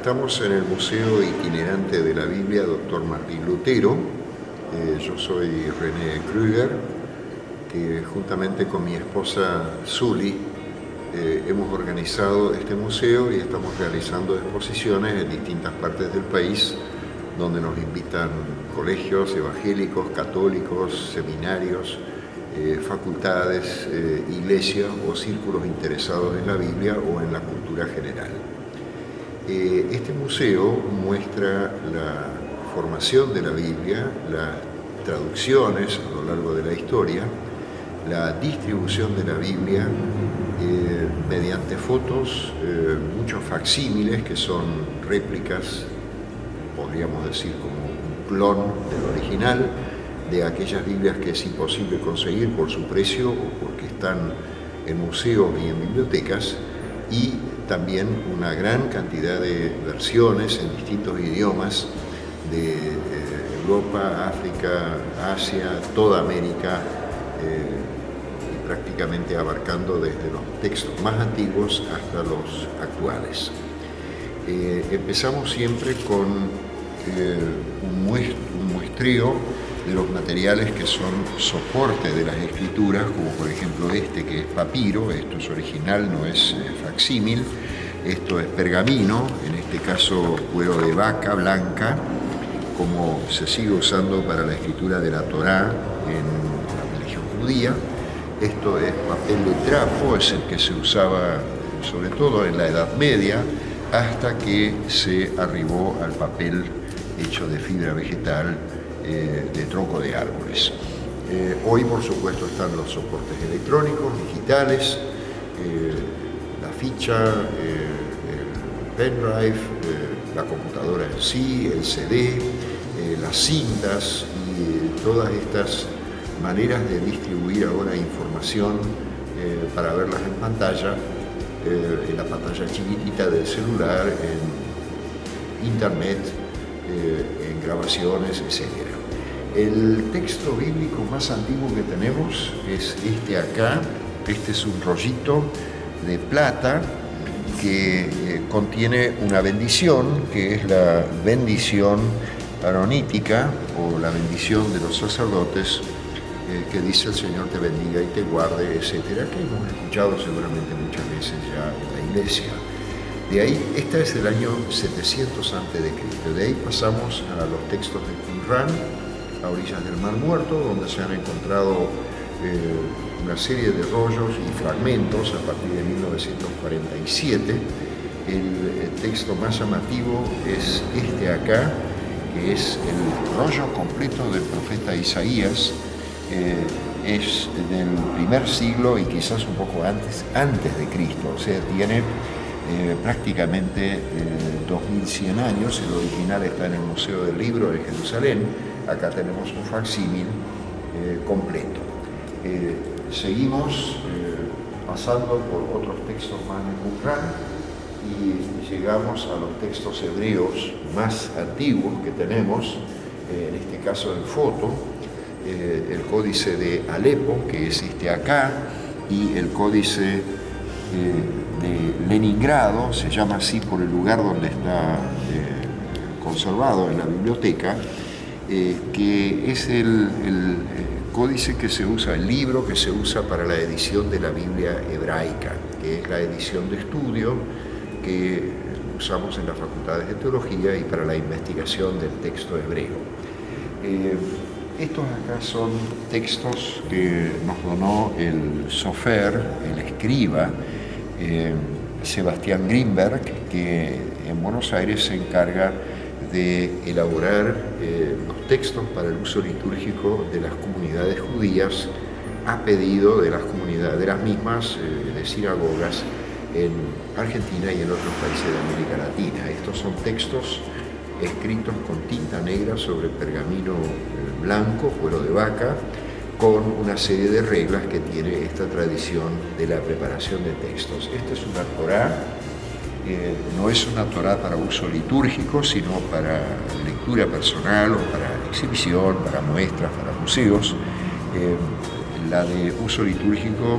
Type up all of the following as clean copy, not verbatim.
Estamos en el Museo Itinerante de la Biblia Dr. Martín Lutero. Yo soy René Krüger, que juntamente con mi esposa Zuli hemos organizado este museo y estamos realizando exposiciones en distintas partes del país donde nos invitan colegios evangélicos, católicos, seminarios, facultades, iglesias o círculos interesados en la Biblia o en la cultura general. Este museo muestra la formación de la Biblia, las traducciones a lo largo de la historia, la distribución de la Biblia mediante fotos, muchos facsímiles que son réplicas, podríamos decir como un clon del original, de aquellas Biblias que es imposible conseguir por su precio o porque están en museos y en bibliotecas, y también una gran cantidad de versiones en distintos idiomas de Europa, África, Asia, toda América, y prácticamente abarcando desde los textos más antiguos hasta los actuales. Empezamos siempre con un muestreo de los materiales que son soporte de las escrituras, como por ejemplo este que es papiro. Esto es original, no es facsímil. Esto es pergamino, en este caso cuero de vaca blanca, como se sigue usando para la escritura de la Torá en la religión judía. Esto es papel de trapo, es el que se usaba sobre todo en la Edad Media, hasta que se arribó al papel hecho de fibra vegetal, de tronco de árboles. Hoy, por supuesto, están los soportes electrónicos, digitales, la ficha, el pendrive, la computadora en sí, el CD, las cintas y todas estas maneras de distribuir ahora información para verlas en pantalla, en la pantalla chiquitita del celular, en internet, en grabaciones, etc. El texto bíblico más antiguo que tenemos es este acá. Este es un rollito de plata que contiene una bendición, que es la bendición aronítica o la bendición de los sacerdotes, que dice: el Señor te bendiga y te guarde, etcétera, que hemos escuchado seguramente muchas veces ya en la iglesia. De ahí, esta es del año 700 a.C. De ahí pasamos a los textos de Qumran, a orillas del Mar Muerto, donde se han encontrado una serie de rollos y fragmentos a partir de 1947. El texto más llamativo es este acá, que es el rollo completo del profeta Isaías. Es del primer siglo y quizás un poco antes de Cristo, o sea, tiene prácticamente 2100 años. El original está en el Museo del Libro de Jerusalén. Acá tenemos un facsímil completo. Seguimos pasando por otros textos más de Qumran y llegamos a los textos hebreos más antiguos que tenemos, en este caso en foto, el códice de Alepo, que es este acá, y el códice de Leningrado, se llama así por el lugar donde está conservado en la biblioteca, que es el códice que se usa, el libro que se usa para la edición de la Biblia hebraica, que es la edición de estudio que usamos en las facultades de teología y para la investigación del texto hebreo. Estos acá son textos que nos donó el sofer, el escriba, Sebastián Grimberg, que en Buenos Aires se encarga de elaborar los textos para el uso litúrgico de las comunidades judías a pedido de las comunidades, de las mismas de sinagogas en Argentina y en otros países de América Latina. Estos son textos escritos con tinta negra sobre pergamino blanco, cuero de vaca, con una serie de reglas que tiene esta tradición de la preparación de textos. Esta es una Torá, no es una Torá para uso litúrgico, sino para lectura personal o para exhibición, para muestras, para museos. La de uso litúrgico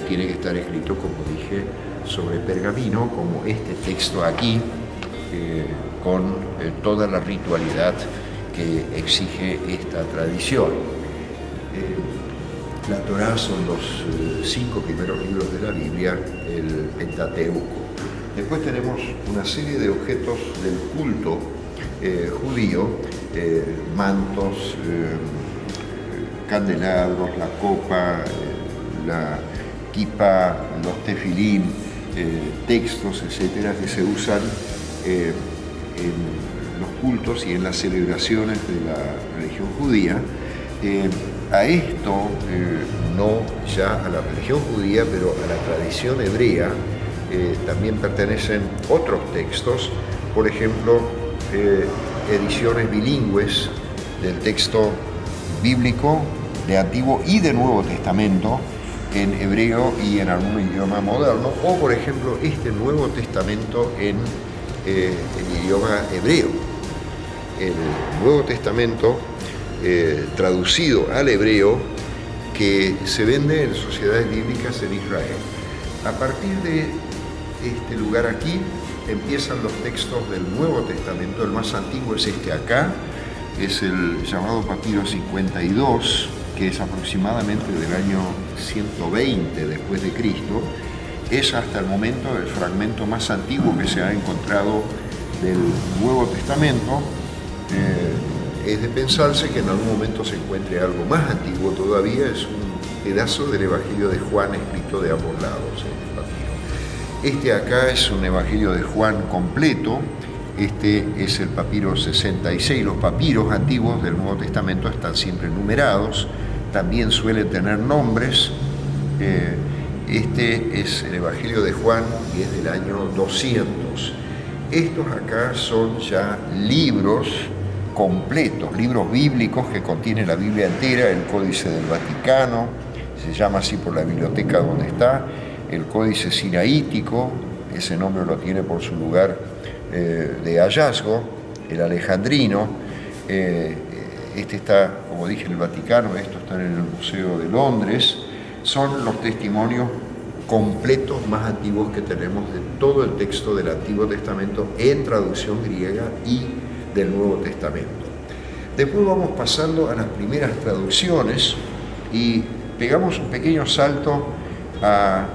tiene que estar escrito, como dije, sobre pergamino, como este texto aquí, con toda la ritualidad que exige esta tradición. La Torá son los 5 primeros libros de la Biblia, el Pentateuco. Después tenemos una serie de objetos del culto judío, mantos, candelabros, la copa, la kippah, los tefilín, textos, etcétera, que se usan en los cultos y en las celebraciones de la religión judía. A esto, no ya a la religión judía, pero a la tradición hebrea, también pertenecen otros textos, por ejemplo, ediciones bilingües del texto bíblico de Antiguo y de Nuevo Testamento en hebreo y en algún idioma moderno, o por ejemplo este Nuevo Testamento en idioma hebreo. El Nuevo Testamento traducido al hebreo, que se vende en sociedades bíblicas en Israel. A partir de este lugar aquí empiezan los textos del Nuevo Testamento. El más antiguo es este acá, es el llamado Papiro 52, que es aproximadamente del año 120 después de Cristo. Es hasta el momento el fragmento más antiguo que se ha encontrado del Nuevo Testamento. Es de pensarse que en algún momento se encuentre algo más antiguo todavía. Es un pedazo del Evangelio de Juan escrito de ambos lados en el papiro. Este acá es un Evangelio de Juan completo. Este es el papiro 66. Los papiros antiguos del Nuevo Testamento están siempre numerados, también suelen tener nombres. Este es el Evangelio de Juan y es del año 200. Estos acá son ya libros completos, libros bíblicos que contienen la Biblia entera, el Códice del Vaticano, se llama así por la biblioteca donde está, el Códice Sinaítico, ese nombre lo tiene por su lugar de hallazgo, el Alejandrino, este está, como dije, en el Vaticano, estos están en el Museo de Londres. Son los testimonios completos más antiguos que tenemos de todo el texto del Antiguo Testamento en traducción griega y del Nuevo Testamento. Después vamos pasando a las primeras traducciones y pegamos un pequeño salto a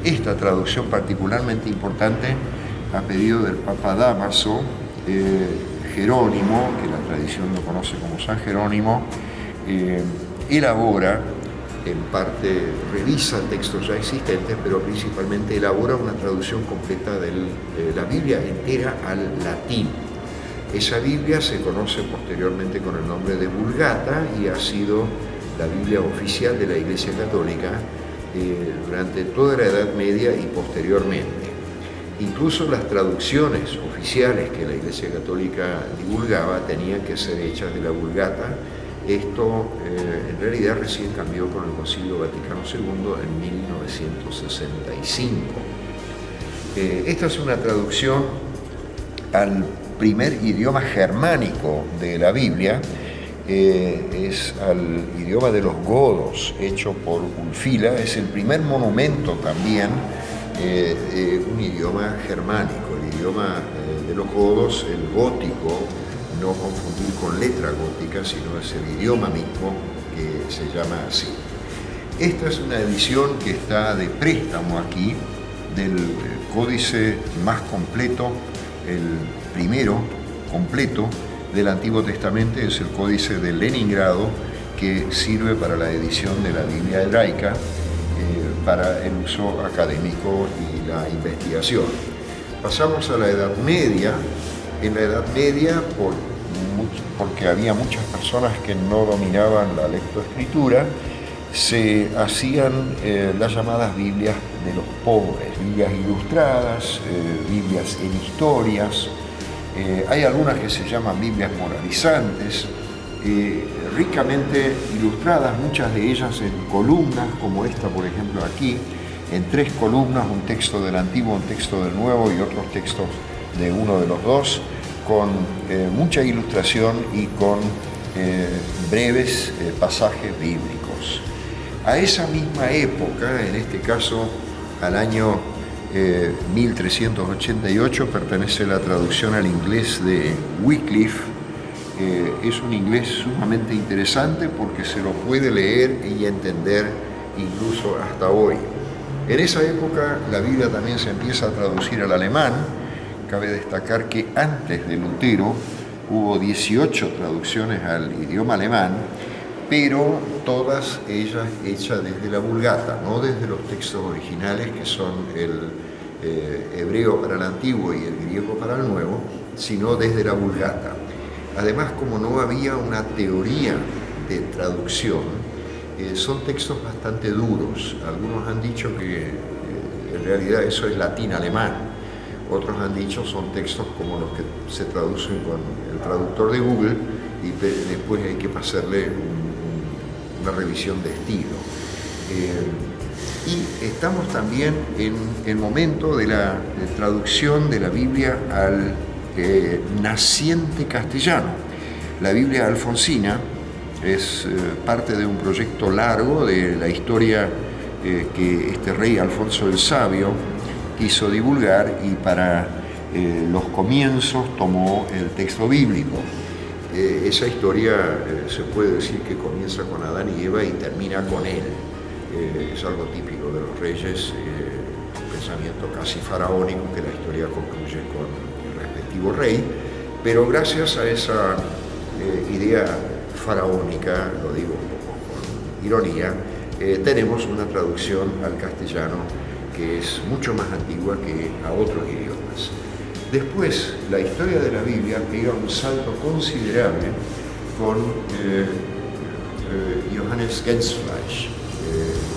esta traducción particularmente importante a pedido del Papa Dámaso, Jerónimo, que la tradición lo conoce como San Jerónimo, elabora, en parte revisa textos ya existentes, pero principalmente elabora una traducción completa de la Biblia entera al latín. Esa Biblia se conoce posteriormente con el nombre de Vulgata y ha sido la Biblia oficial de la Iglesia Católica durante toda la Edad Media y posteriormente. Incluso las traducciones oficiales que la Iglesia Católica divulgaba tenían que ser hechas de la Vulgata. Esto en realidad recién cambió con el Concilio Vaticano II en 1965. Esta es una traducción al primer idioma germánico de la Biblia, es al idioma de los godos, hecho por Ulfila. Es el primer monumento también un idioma germánico, el idioma de los godos, el gótico, no confundir con letra gótica, sino es el idioma mismo que se llama así. Esta es una edición que está de préstamo aquí del códice más completo, el primero completo del Antiguo Testamento, es el Códice de Leningrado, que sirve para la edición de la Biblia hebraica, para el uso académico y la investigación. Pasamos a la Edad Media. En la Edad Media, porque había muchas personas que no dominaban la lectoescritura, se hacían las llamadas Biblias de los pobres, Biblias ilustradas, Biblias en historias. Hay algunas que se llaman Biblias moralizantes, ricamente ilustradas, muchas de ellas en columnas, como esta por ejemplo aquí, en 3 columnas, un texto del Antiguo, un texto del Nuevo y otros textos de uno de los dos, con mucha ilustración y con breves pasajes bíblicos. A esa misma época, en este caso al año 1388, pertenece a la traducción al inglés de Wycliffe. Es un inglés sumamente interesante porque se lo puede leer y entender incluso hasta hoy. En esa época la Biblia también se empieza a traducir al alemán. Cabe destacar que antes de Lutero hubo 18 traducciones al idioma alemán, pero todas ellas hechas desde la Vulgata, no desde los textos originales que son el hebreo para el antiguo y el griego para el nuevo, sino desde la Vulgata. Además, como no había una teoría de traducción, son textos bastante duros. Algunos han dicho que en realidad eso es latín-alemán. Otros han dicho son textos como los que se traducen con el traductor de Google y después hay que pasarle una revisión de estilo. Y estamos también en el momento de la traducción de la Biblia al naciente castellano. La Biblia alfonsina es parte de un proyecto largo de la historia que este rey Alfonso el Sabio quiso divulgar y para los comienzos tomó el texto bíblico. Esa historia se puede decir que comienza con Adán y Eva y termina con él. Es algo típico de los reyes, un pensamiento casi faraónico que la historia concluye con el respectivo rey, pero gracias a esa idea faraónica, lo digo un poco con ironía, tenemos una traducción al castellano que es mucho más antigua que a otros idiomas. Después, la historia de la Biblia pega un salto considerable con Johannes Gensfleisch.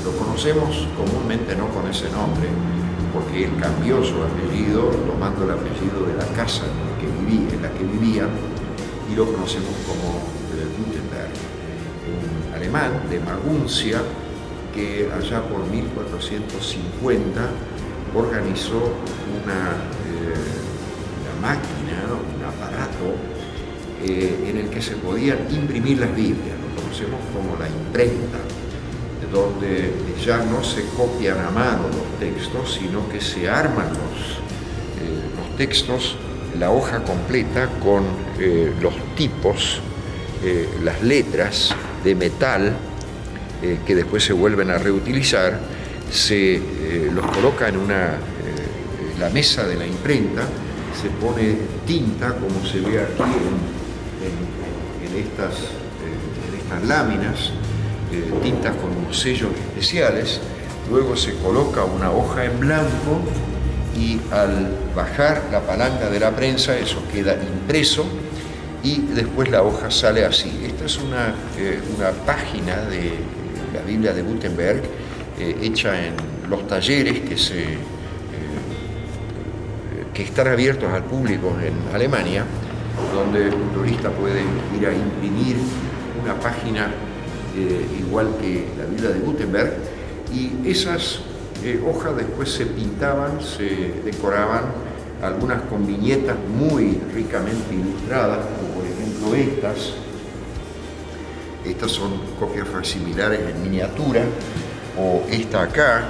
Lo conocemos comúnmente no con ese nombre, porque él cambió su apellido tomando el apellido de la casa en la que vivía, y lo conocemos como Gutenberg, un alemán de Maguncia que allá por 1450 organizó una máquina, un aparato en el que se podían imprimir las Biblias. Lo conocemos como la imprenta, donde ya no se copian a mano los textos, sino que se arman los textos, la hoja completa con los tipos, las letras de metal que después se vuelven a reutilizar, se los coloca en la mesa de la imprenta, se pone tinta, como se ve aquí en estas láminas, tintas con unos sellos especiales, luego se coloca una hoja en blanco y al bajar la palanca de la prensa eso queda impreso y después la hoja sale así. Esta es una página de la Biblia de Gutenberg hecha en los talleres que están abiertos al público en Alemania, donde un turista puede ir a imprimir una página igual que la Biblia de Gutenberg, y esas hojas después se pintaban, se decoraban, algunas con viñetas muy ricamente ilustradas, como por ejemplo estas. Estas son copias facsimilares en miniatura, o esta acá,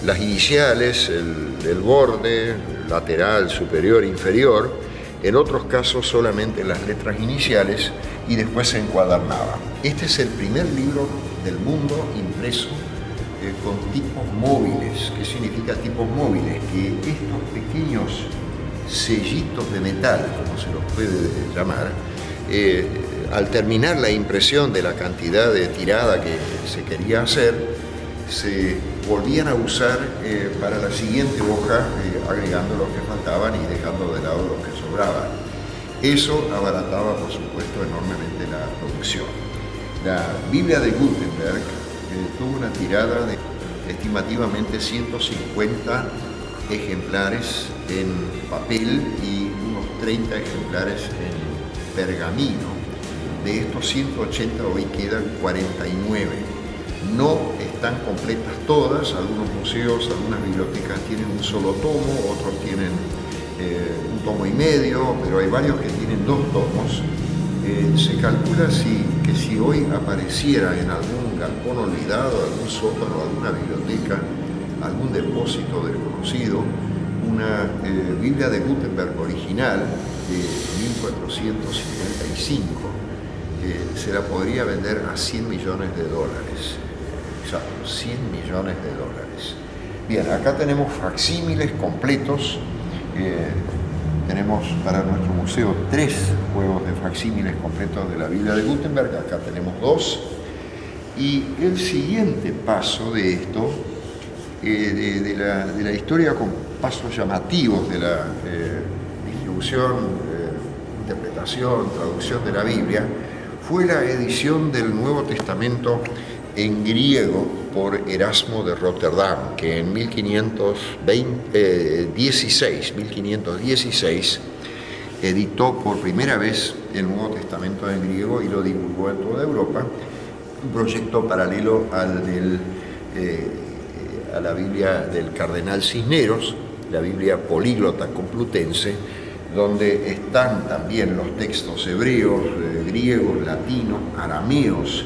las iniciales, el borde, lateral, superior, inferior, en otros casos solamente las letras iniciales, y después se encuadernaba. Este es el primer libro del mundo impreso con tipos móviles. ¿Qué significa tipos móviles? Que estos pequeños sellitos de metal, como se los puede llamar, al terminar la impresión de la cantidad de tirada que se quería hacer, se volvían a usar para la siguiente hoja, agregando los que faltaban y dejando de lado los que sobraban. Eso abarataba, por supuesto, enormemente la producción. La Biblia de Gutenberg tuvo una tirada de estimativamente 150 ejemplares en papel y unos 30 ejemplares en pergamino. De estos 180 hoy quedan 49. No están completas todas, algunos museos, algunas bibliotecas tienen un solo tomo, otros tienen un tomo y medio, pero hay varios que tienen 2 tomos. Se calcula que si hoy apareciera en algún galpón olvidado, algún sótano, alguna biblioteca, algún depósito desconocido, una Biblia de Gutenberg original de 1455, se la podría vender a $100 millones. Exacto, $100 millones. Bien, acá tenemos facsímiles completos. Tenemos para nuestro museo 3 juegos de facsímiles completos de la Biblia de Gutenberg. Acá tenemos 2. Y el siguiente paso de esto, de la historia con pasos llamativos de la distribución, interpretación, traducción de la Biblia, fue la edición del Nuevo Testamento en griego por Erasmo de Rotterdam, que en 1516 editó por primera vez el Nuevo Testamento en griego y lo divulgó en toda Europa, un proyecto paralelo al a la Biblia del Cardenal Cisneros, la Biblia políglota complutense, donde están también los textos hebreos, griegos, latinos, arameos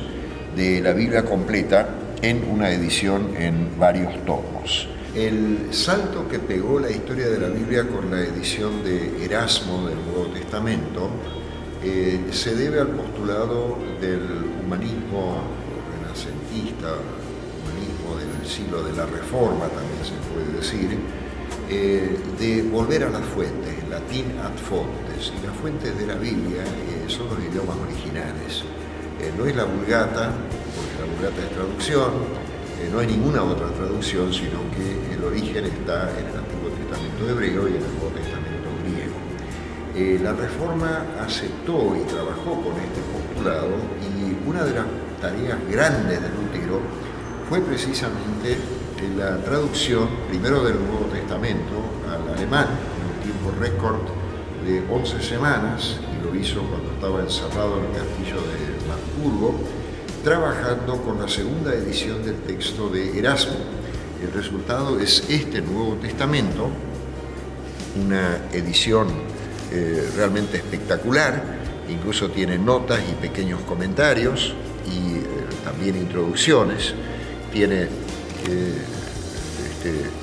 de la Biblia completa en una edición en varios tomos. El salto que pegó la historia de la Biblia con la edición de Erasmo del Nuevo Testamento se debe al postulado del humanismo renacentista, humanismo del siglo de la Reforma, también se puede decir, de volver a las fuentes, latín ad fontes, y las fuentes de la Biblia son los idiomas originales. No es la Vulgata, porque la Vulgata es traducción, no hay ninguna otra traducción, sino que el origen está en el Antiguo Testamento hebreo y en el Nuevo Testamento griego. La Reforma aceptó y trabajó con este postulado, y una de las tareas grandes de Lutero fue precisamente la traducción primero del Nuevo Testamento al alemán en un tiempo récord de 11 semanas, y lo hizo cuando estaba encerrado en el castillo de Magdeburgo, trabajando con la segunda edición del texto de Erasmo. El resultado es este Nuevo Testamento, una edición realmente espectacular, incluso tiene notas y pequeños comentarios y también introducciones, tiene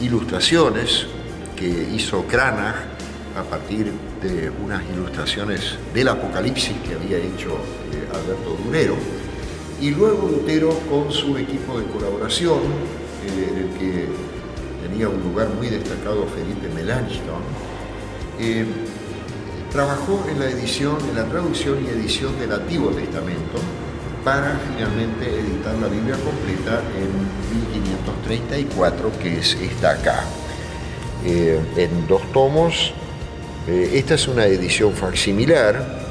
ilustraciones que hizo Cranach a partir de unas ilustraciones del Apocalipsis que había hecho Alberto Durero, y luego Lutero, con su equipo de colaboración, en el que tenía un lugar muy destacado Felipe Melanchthon, trabajó en la traducción y edición del Antiguo Testamento para finalmente editar la Biblia completa en 1534, que es esta acá, en 2 tomos. Esta es una edición facsimilar.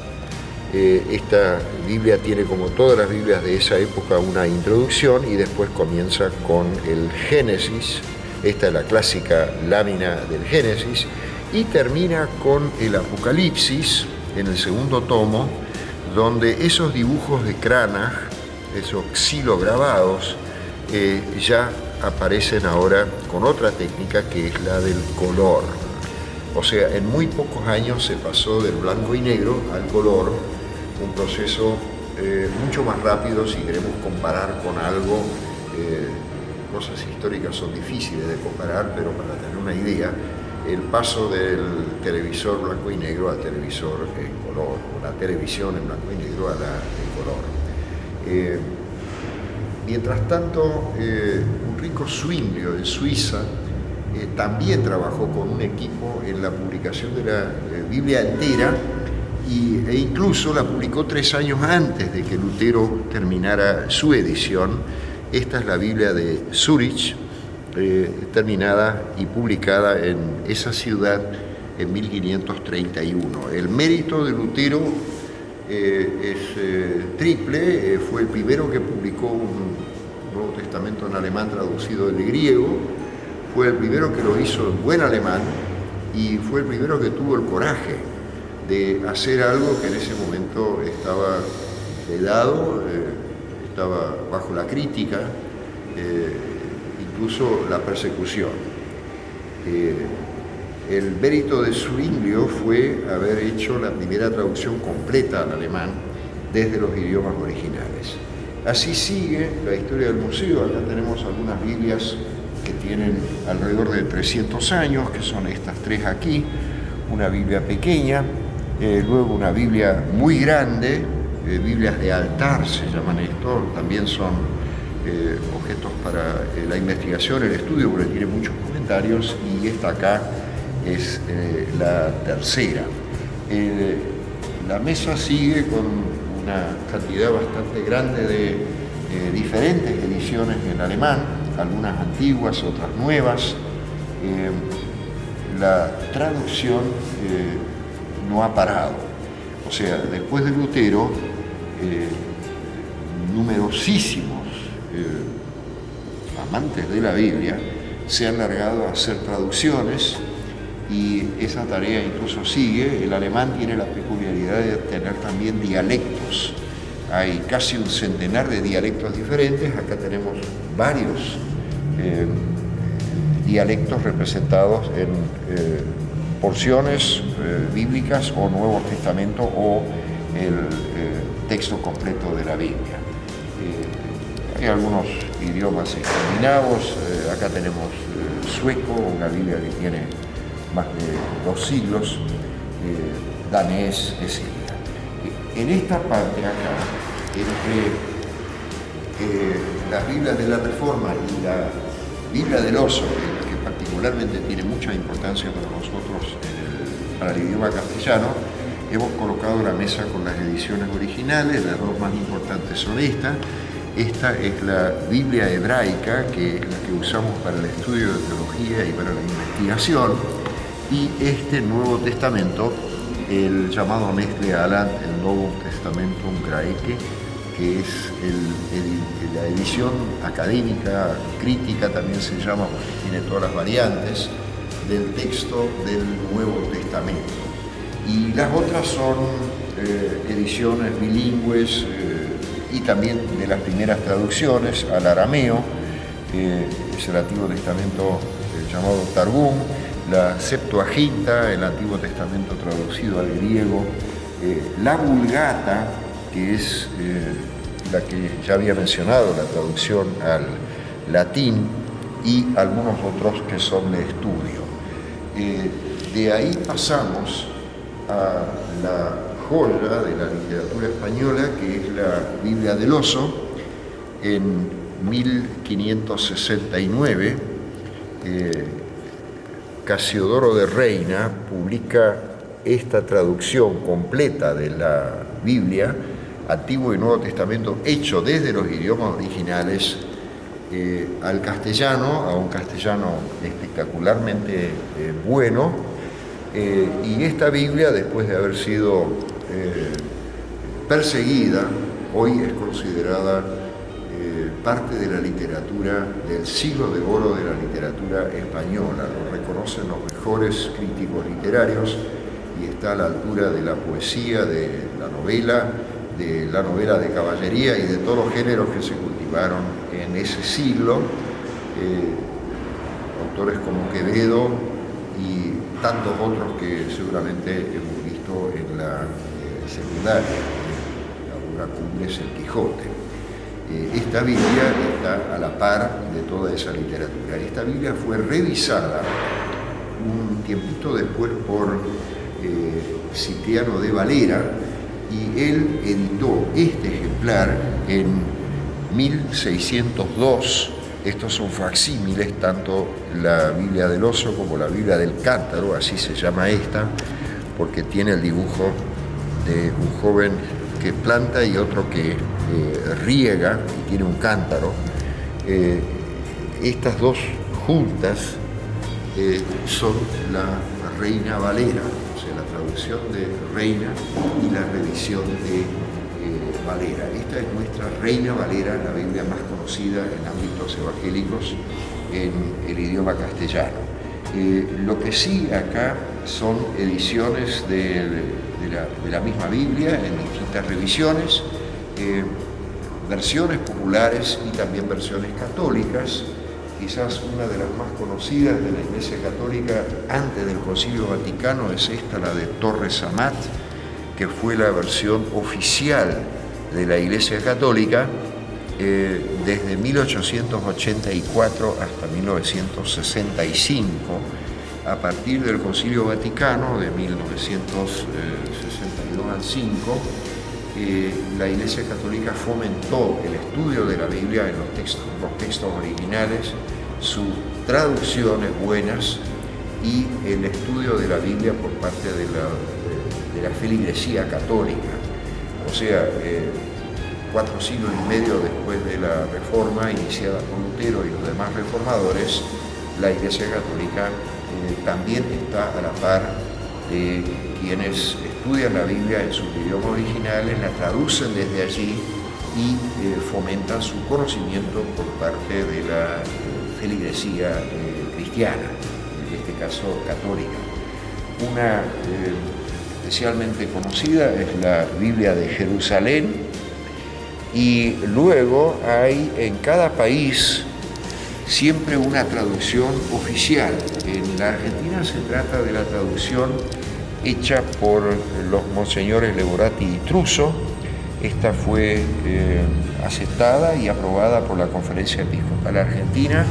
Esta Biblia tiene, como todas las Biblias de esa época, una introducción y después comienza con el Génesis. Esta es la clásica lámina del Génesis, y termina con el Apocalipsis en el segundo tomo, donde esos dibujos de Cranach, esos xilograbados, ya aparecen ahora con otra técnica, que es la del color. O sea, en muy pocos años se pasó del blanco y negro al color, un proceso mucho más rápido si queremos comparar con algo. Cosas históricas son difíciles de comparar, pero para tener una idea, el paso del televisor blanco y negro al televisor en color, o la televisión en blanco y negro a la en color. Mientras tanto, Ulrico Zwinglio de Suiza también trabajó con un equipo en la publicación de la Biblia entera, e incluso la publicó 3 años antes de que Lutero terminara su edición. Esta es la Biblia de Zúrich, terminada y publicada en esa ciudad en 1531. El mérito de Lutero es triple. Fue el primero que publicó un Nuevo Testamento en alemán traducido del griego, fue el primero que lo hizo en buen alemán, y fue el primero que tuvo el coraje de hacer algo que en ese momento estaba vedado, estaba bajo la crítica, incluso la persecución. El mérito de Zwinglio fue haber hecho la primera traducción completa al alemán desde los idiomas originales. Así sigue la historia del museo. Acá tenemos algunas Biblias que tienen alrededor de 300 años, que son estas tres aquí, una Biblia pequeña, luego una Biblia muy grande, Biblias de altar se llaman esto, también son objetos para la investigación, el estudio, porque tiene muchos comentarios, y esta acá es la tercera. La mesa sigue con una cantidad bastante grande de diferentes ediciones en alemán, algunas antiguas, otras nuevas. La traducción no ha parado. O sea, después de Lutero, numerosísimos amantes de la Biblia se han largado a hacer traducciones, y esa tarea incluso sigue. El alemán tiene la peculiaridad de tener también dialectos. Hay casi un centenar de dialectos diferentes. Acá tenemos varios dialectos representados en porciones bíblicas o Nuevo Testamento o el texto completo de la Biblia. Hay algunos idiomas escandinavos. Acá tenemos sueco, una Biblia que tiene más de 2 siglos, danés, etc. En esta parte acá, entre las Biblias de la Reforma y la Biblia del Oso, que particularmente tiene mucha importancia para nosotros para el idioma castellano, hemos colocado la mesa con las ediciones originales. Las dos más importantes son estas. Esta es la Biblia hebraica, que es la que usamos para el estudio de teología y para la investigación, y este Nuevo Testamento, el llamado Nestle Aland, el Nuevo Testamentum Graece, que es la edición académica, crítica también se llama, porque tiene todas las variantes del texto del Nuevo Testamento. Y las otras son ediciones bilingües y también de las primeras traducciones al arameo, es el Antiguo Testamento llamado Targum, la Septuaginta, el Antiguo Testamento traducido al griego, la Vulgata, que es la que ya había mencionado, la traducción al latín, y algunos otros que son de estudio. De ahí pasamos a la joya de la literatura española, que es la Biblia del Oso. En 1569, Casiodoro de Reina publica esta traducción completa de la Biblia, Antiguo y Nuevo Testamento, hecho desde los idiomas originales al castellano, a un castellano espectacularmente bueno, y esta Biblia, después de haber sido perseguida, hoy es considerada parte de la literatura, del siglo de oro de la literatura española. Lo reconocen los mejores críticos literarios y está a la altura de la poesía, de la novela de caballería y de todos los géneros que se cultivaron en ese siglo. Autores como Quevedo y tantos otros que seguramente hemos visto en la secundaria. La obra cumbre es El Quijote. Esta Biblia está a la par de toda esa literatura. Esta Biblia fue revisada un tiempito después por Cipriano de Valera, y él editó este ejemplar en 1602. Estos son facsímiles, tanto la Biblia del Oso como la Biblia del Cántaro, así se llama esta, porque tiene el dibujo de un joven que planta y otro que riega, y tiene un cántaro. Estas dos juntas son la Reina Valera, o sea, la traducción de Reina y la revisión de Valera. Esta es nuestra Reina Valera, la Biblia más conocida en ámbitos evangélicos en el idioma castellano. Lo que sí acá son ediciones de la misma Biblia en distintas revisiones, versiones populares y también versiones católicas. Quizás una de las más conocidas de la Iglesia Católica antes del Concilio Vaticano es esta, la de Torres Amat, que fue la versión oficial de la Iglesia Católica, desde 1884 hasta 1965, a partir del Concilio Vaticano de 1962 al 5, la Iglesia Católica fomentó el estudio de la Biblia en los textos originales, sus traducciones buenas y el estudio de la Biblia por parte de la feligresía católica. O sea, 4 siglos y medio después de la Reforma iniciada por Lutero y los demás reformadores, la Iglesia Católica también está a la par de quienes estudian la Biblia en sus idiomas originales, la traducen desde allí y fomentan su conocimiento por parte de la feligresía cristiana, en este caso católica. Una especialmente conocida es la Biblia de Jerusalén, y luego hay en cada país siempre una traducción oficial. En la Argentina se trata de la traducción hecha por los monseñores Leborati y Truso. Esta fue aceptada y aprobada por la Conferencia Episcopal Argentina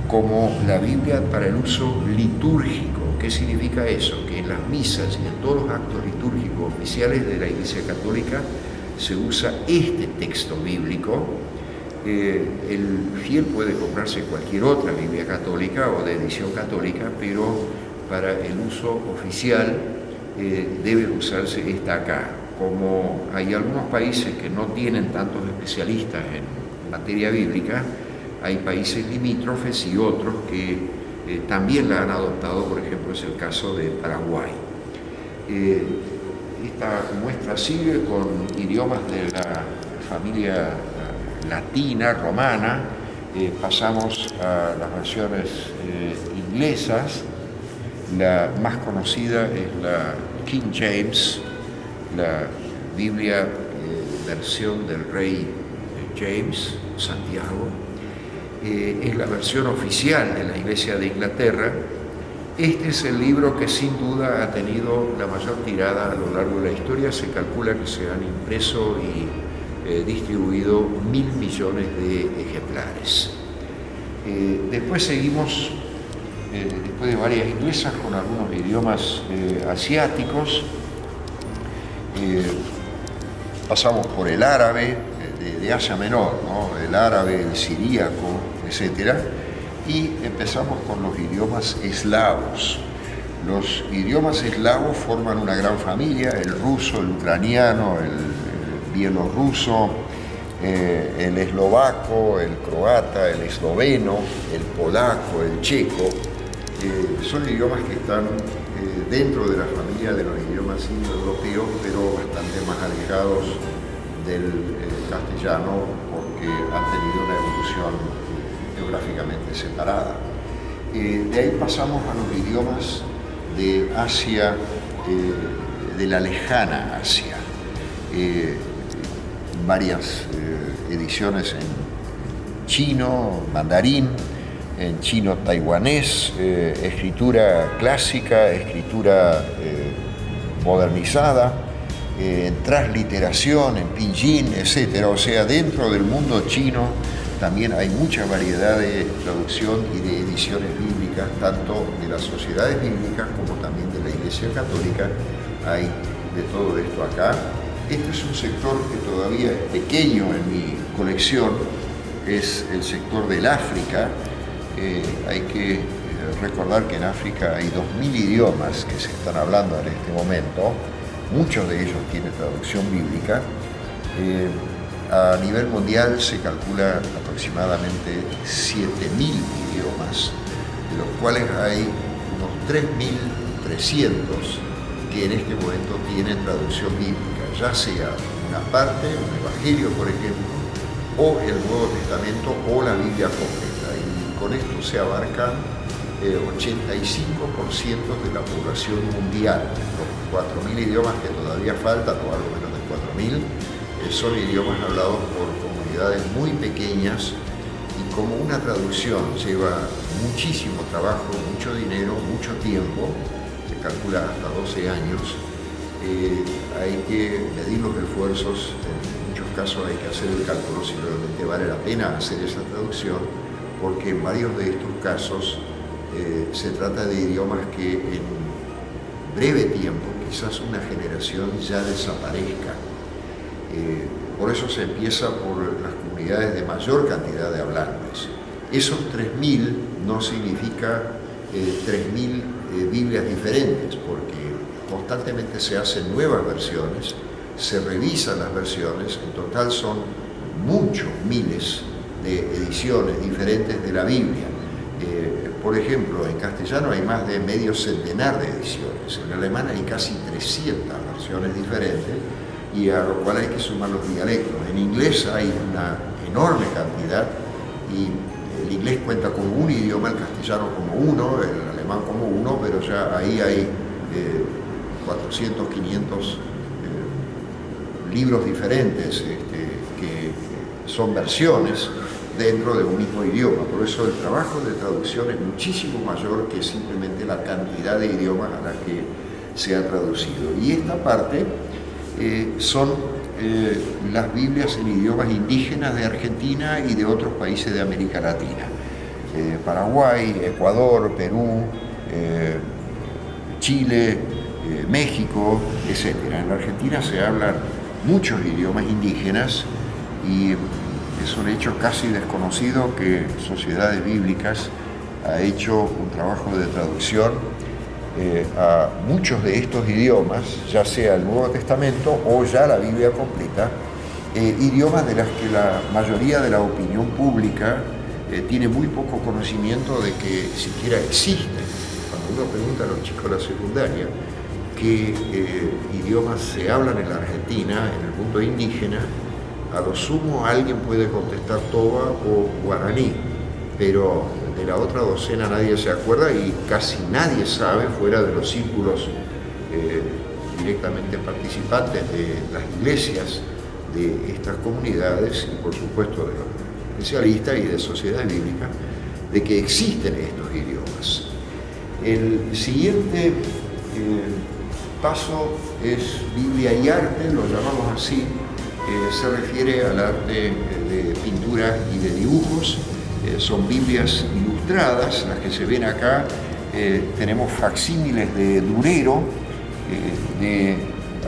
como la Biblia para el uso litúrgico. ¿Qué significa eso? Que en las misas y en todos los actos litúrgicos oficiales de la Iglesia Católica se usa este texto bíblico. El fiel puede comprarse cualquier otra Biblia católica o de edición católica, pero para el uso oficial debe usarse esta acá. Como hay algunos países que no tienen tantos especialistas en materia bíblica, hay países limítrofes y otros que también la han adoptado. Por ejemplo, es el caso de Paraguay. Esta muestra sigue con idiomas de la familia latina, romana. Pasamos a las versiones inglesas. La más conocida es la King James, la Biblia versión del rey James, Santiago. Es la versión oficial de la Iglesia de Inglaterra. Este es el libro que sin duda ha tenido la mayor tirada a lo largo de la historia. Se calcula que se han impreso y distribuido 1.000 millones de ejemplares. Después seguimos, después de varias inglesas, con algunos idiomas asiáticos. Pasamos por el árabe de Asia Menor, ¿no? El árabe, el siríaco, etc. Y empezamos con los idiomas eslavos. Los idiomas eslavos forman una gran familia: el ruso, el ucraniano, el bielorruso, el eslovaco, el croata, el esloveno, el polaco, el checo. Son idiomas que están dentro de la familia de los idiomas indoeuropeos, pero bastante más alejados del castellano, porque han tenido una evolución geográficamente separada. De ahí pasamos a los idiomas de Asia, de la lejana Asia. Varias ediciones en chino, mandarín, en chino taiwanés, escritura clásica, escritura modernizada, en transliteración, en pinyin, etc. O sea, dentro del mundo chino también hay mucha variedad de traducción y de ediciones bíblicas, tanto de las sociedades bíblicas como también de la Iglesia Católica. Hay de todo esto acá. Este es un sector que todavía es pequeño en mi colección, es el sector del África. Hay que recordar que en África hay 2.000 idiomas que se están hablando en este momento. Muchos de ellos tienen traducción bíblica. A nivel mundial se calcula aproximadamente 7.000 idiomas, de los cuales hay unos 3.300 que en este momento tienen traducción bíblica, ya sea una parte, un evangelio, por ejemplo, o el Nuevo Testamento o la Biblia completa. Y con esto se abarcan 85% de la población mundial. Los 4.000 idiomas que todavía faltan, o algo menos de 4.000, son idiomas hablados por comunidades muy pequeñas, y como una traducción lleva muchísimo trabajo, mucho dinero, mucho tiempo, se calcula hasta 12 años, hay que medir los esfuerzos, en muchos casos hay que hacer el cálculo si realmente vale la pena hacer esa traducción, porque en varios de estos casos se trata de idiomas que en breve tiempo, quizás una generación, ya desaparezcan. Por eso se empieza por las comunidades de mayor cantidad de hablantes. Esos 3.000 no significa 3.000 Biblias diferentes, porque constantemente se hacen nuevas versiones, se revisan las versiones, en total son muchos miles de ediciones diferentes de la Biblia. Por ejemplo, en castellano hay más de medio centenar de ediciones, en alemán hay casi 300 versiones diferentes, y a lo cual hay que sumar los dialectos. En inglés hay una enorme cantidad, y el inglés cuenta como un idioma, el castellano como uno, el alemán como uno, pero ya ahí hay 400, 500 libros diferentes que son versiones dentro de un mismo idioma. Por eso el trabajo de traducción es muchísimo mayor que simplemente la cantidad de idiomas a la que se ha traducido. Y esta parte son las Biblias en idiomas indígenas de Argentina y de otros países de América Latina. Paraguay, Ecuador, Perú, Chile, México, etc. En la Argentina se hablan muchos idiomas indígenas y es un hecho casi desconocido que Sociedades Bíblicas ha hecho un trabajo de traducción a muchos de estos idiomas, ya sea el Nuevo Testamento o ya la Biblia completa, idiomas de las que la mayoría de la opinión pública tiene muy poco conocimiento de que siquiera existen. Cuando uno pregunta a los chicos de la secundaria qué idiomas se hablan en la Argentina, en el mundo indígena, a lo sumo alguien puede contestar toba o guaraní, pero de la otra docena nadie se acuerda y casi nadie sabe, fuera de los círculos directamente participantes de las iglesias de estas comunidades y por supuesto de los especialistas y de sociedades bíblicas, de que existen estos idiomas. El siguiente paso es Biblia y arte, lo llamamos así. Se refiere al arte de pintura y de dibujos. Son Biblias ilustradas, las que se ven acá. Tenemos facsímiles de Durero, de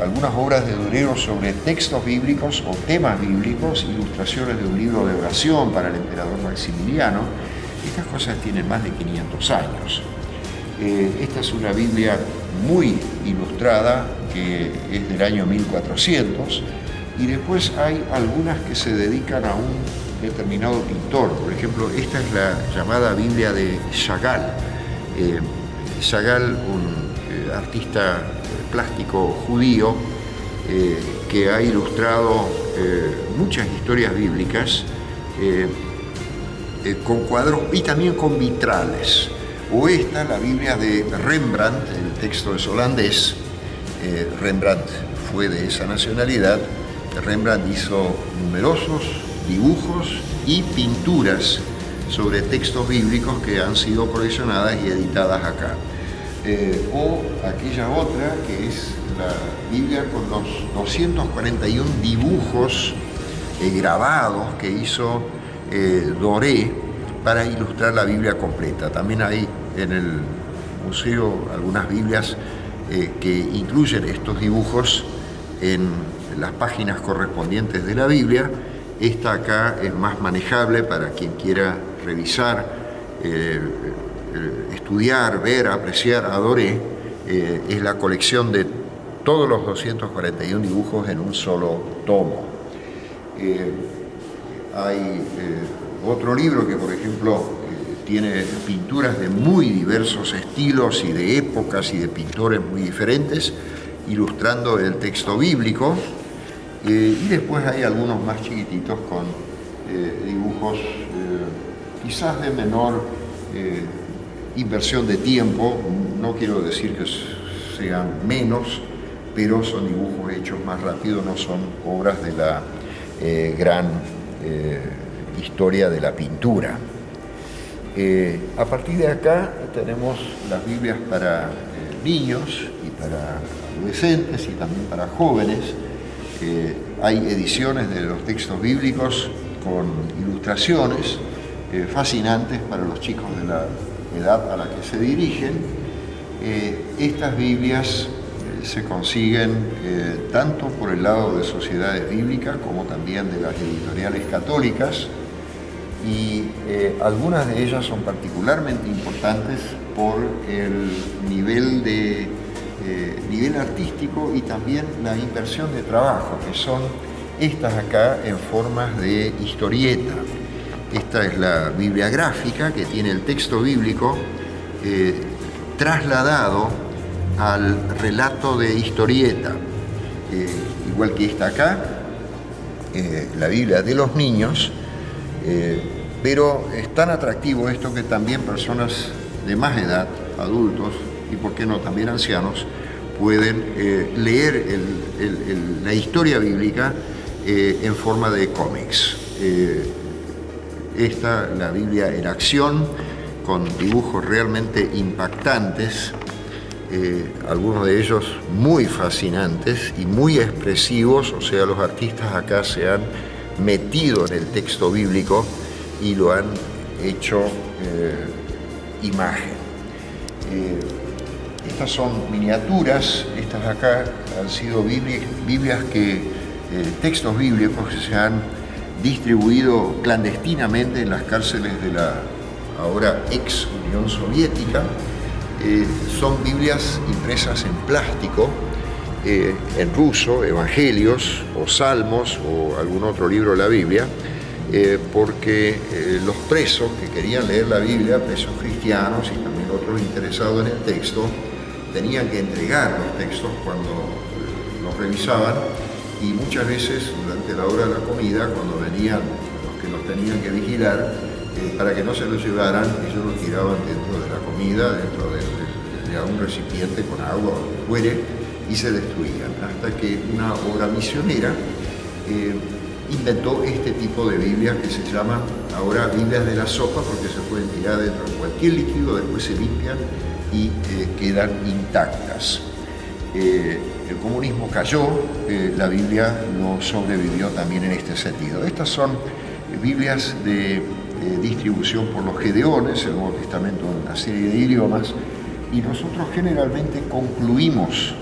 algunas obras de Durero sobre textos bíblicos o temas bíblicos, ilustraciones de un libro de oración para el emperador Maximiliano. Estas cosas tienen más de 500 años. Esta es una Biblia muy ilustrada, que es del año 1400, y después hay algunas que se dedican a un determinado pintor. Por ejemplo, esta es la llamada Biblia de Chagall. Chagall, un artista plástico judío que ha ilustrado muchas historias bíblicas con cuadros y también con vitrales. O esta, la Biblia de Rembrandt, el texto es holandés. Rembrandt fue de esa nacionalidad. Rembrandt hizo numerosos dibujos y pinturas sobre textos bíblicos que han sido coleccionadas y editadas acá. O aquella otra que es la Biblia con los 241 dibujos grabados que hizo Doré para ilustrar la Biblia completa. También hay en el museo algunas Biblias que incluyen estos dibujos en las páginas correspondientes de la Biblia. Esta acá es más manejable para quien quiera revisar, estudiar, ver, apreciar a Doré. Es la colección de todos los 241 dibujos en un solo tomo. Hay otro libro que, por ejemplo, tiene pinturas de muy diversos estilos y de épocas y de pintores muy diferentes, ilustrando el texto bíblico. Y después hay algunos más chiquititos con dibujos quizás de menor inversión de tiempo. No quiero decir que sean menos, pero son dibujos hechos más rápido, no son obras de la gran historia de la pintura. A partir de acá tenemos las Biblias para niños y para adolescentes y también para jóvenes. Hay ediciones de los textos bíblicos con ilustraciones fascinantes para los chicos de la edad a la que se dirigen. Estas Biblias se consiguen tanto por el lado de sociedades bíblicas como también de las editoriales católicas, y algunas de ellas son particularmente importantes por el nivel artístico y también la inversión de trabajo, que son estas acá en formas de historieta. Esta es la Biblia gráfica, que tiene el texto bíblico trasladado al relato de historieta, igual que esta acá, la Biblia de los niños, pero es tan atractivo esto que también personas de más edad, adultos y por qué no también ancianos, pueden leer la historia bíblica en forma de cómics. Esta, la Biblia en acción, con dibujos realmente impactantes, algunos de ellos muy fascinantes y muy expresivos, o sea, los artistas acá se han metido en el texto bíblico y lo han hecho imagen. Estas son miniaturas, estas acá han sido Biblias textos bíblicos que se han distribuido clandestinamente en las cárceles de la ahora ex Unión Soviética. Son Biblias impresas en plástico, en ruso, evangelios o salmos o algún otro libro de la Biblia, porque los presos que querían leer la Biblia, presos cristianos y también otros interesados en el texto, tenían que entregar los textos cuando los revisaban, y muchas veces durante la hora de la comida, cuando venían los que los tenían que vigilar, para que no se los llevaran, ellos los tiraban dentro de la comida, dentro de un recipiente con agua o lo que fuere, y se destruían, hasta que una obra misionera inventó este tipo de Biblias que se llaman ahora Biblias de la sopa, porque se pueden tirar dentro de cualquier líquido, después se limpian y quedan intactas. El comunismo cayó, la Biblia no sobrevivió también en este sentido. Estas son Biblias de distribución por los Gedeones, el Nuevo Testamento en una serie de idiomas, y nosotros generalmente concluimos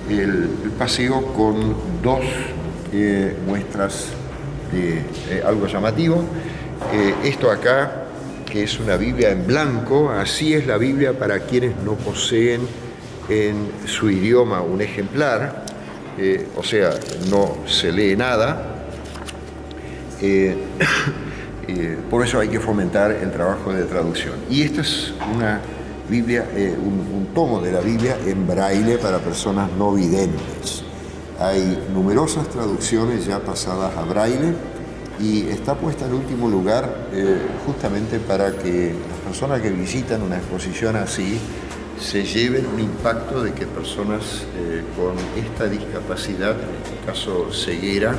el paseo con dos muestras de algo llamativo. Esto acá, que es una Biblia en blanco, así es la Biblia para quienes no poseen en su idioma un ejemplar, o sea, no se lee nada. Por eso hay que fomentar el trabajo de traducción. Y esta es una Biblia, un tomo de la Biblia en braille para personas no videntes. Hay numerosas traducciones ya pasadas a braille y está puesta en último lugar justamente para que las personas que visitan una exposición así se lleven un impacto de que personas con esta discapacidad, en este caso ceguera,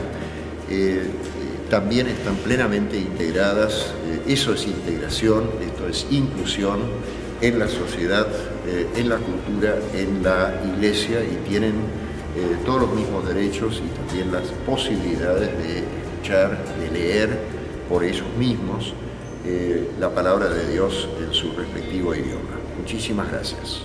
también están plenamente integradas. Eso es integración, esto es inclusión en la sociedad, en la cultura, en la iglesia, y tienen todos los mismos derechos y también las posibilidades de escuchar, de leer por ellos mismos la palabra de Dios en su respectivo idioma. Muchísimas gracias.